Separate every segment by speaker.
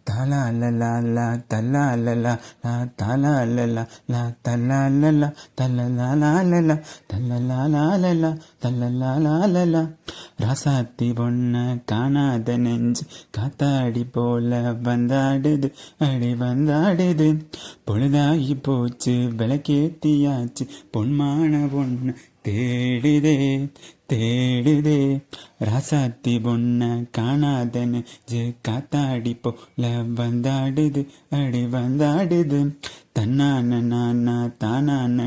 Speaker 1: தலாலலா தலாலலா லா தலாலலா லா தலாலலா தலலாலலா தலலாலலா தலலாலலா. ராசாத்தி பொண்ண காணாத நெஞ்சு காத்தாடி போல வந்தாடுது அடி வந்தாடுது. பொழுதாகி போச்சு விளக்கேத்தியாச்சு பொன்மான பொண்ணு தேடுதே தேடுதே. ராசாத்தி பொண்ண காணாதன்னு காத்தாடி போல வந்தாடுது அடி வந்தாடுது. தன்னான நானா தானான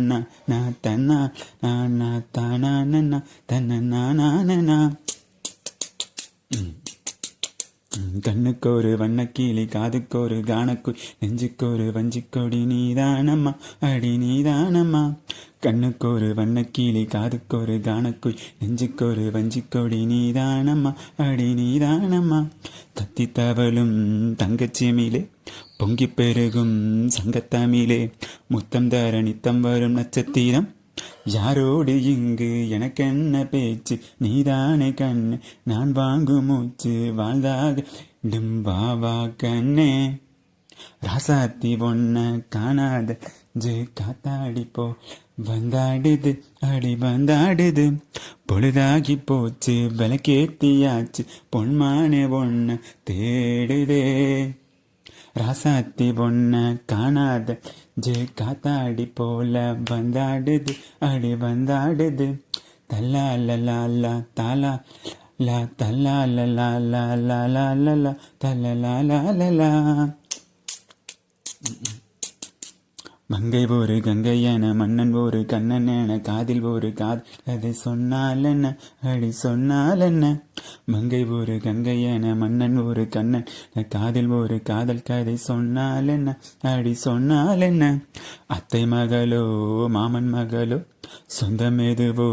Speaker 1: நான் தன்னா நானா தானான தன்ன நானா. கண்ணுக்கு ஒரு வண்ணக்கிளி காதுக்கு ஒரு கானக்குள் நெஞ்சுக்கு ஒரு வஞ்சிக்கொடி நீதானம்மா அடி நீதானம்மா. கண்ணுக்கு ஒரு வண்ணக்கிளி காதுக்கு ஒரு கானக்குள் நெஞ்சுக்கு ஒரு வஞ்சிக்கொடி நீதானம்மா அடி நீதானம்மா. கத்தி தவளும் தங்கச்சிமிலே பொங்கி பெருகும் சங்கத்தமிழே முத்தம் தர நித்தம் வரும் நட்சத்திரம் யாரோடு இங்கு எனக்கென்ன பேச்சு நீதானே கண்ணு நான் வாங்கும் மூச்சு வாழ்ந்தாக வா கண்ணே. ராசாத்தி பொண்ண காணாத காத்தாடி போ வந்தாடுது அடி வந்தாடுது. பொழுதாகி போச்சு விளக்கேத்தியாச்சு பொன்மானே பொண்ண தேடுதே. ராசாத்தி பொண்ண காணாத காத்தாடி போல வந்தாடுது அடி வந்தாடுது. தல்லாலலா தாலா லா தல்லாலலா தலலாலலா. மங்கை ஒரு கங்கை என மன்னன் ஒரு கண்ணன் என காதில் ஒரு அதை சொன்னால் என்ன அடி சொன்னால் என்ன. மங்கை ஒரு கங்கை என மன்னன் ஒரு கண்ணன் காதில் ஒரு காதல் கதை சொன்னால் என்ன அடி சொன்னால் என்ன. அத்தை மகளோ மாமன் மகளோ சொந்தம் எதுவோ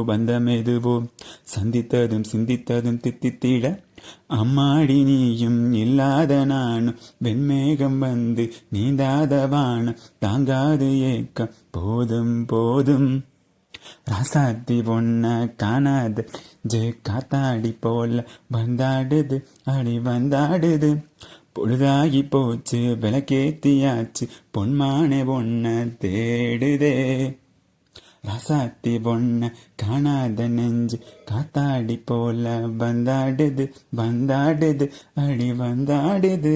Speaker 1: பந்தம் எதுவோ சந்தித்ததும் சிந்தித்ததும் தித்தித்திட அம்மாடி நீயும் இல்லாத நானும் வெண்மேகம் வந்து நீந்தாத வானம் தாங்காது ஏக்கம் போதும் போதும். ராசாத்தி பொண்ண காணாத காத்தாடி போல வந்தாடுது அடி வந்தாடுது. பொழுதாகி போச்சு விளக்கேத்தியாச்சு பொன்மானே பொண்ண தேடுதே. ராசாத்தி பொண்ண காணாத நெஞ்சு காத்தாடி போல வந்தாடுது வந்தாடுது அடி வந்தாடுது.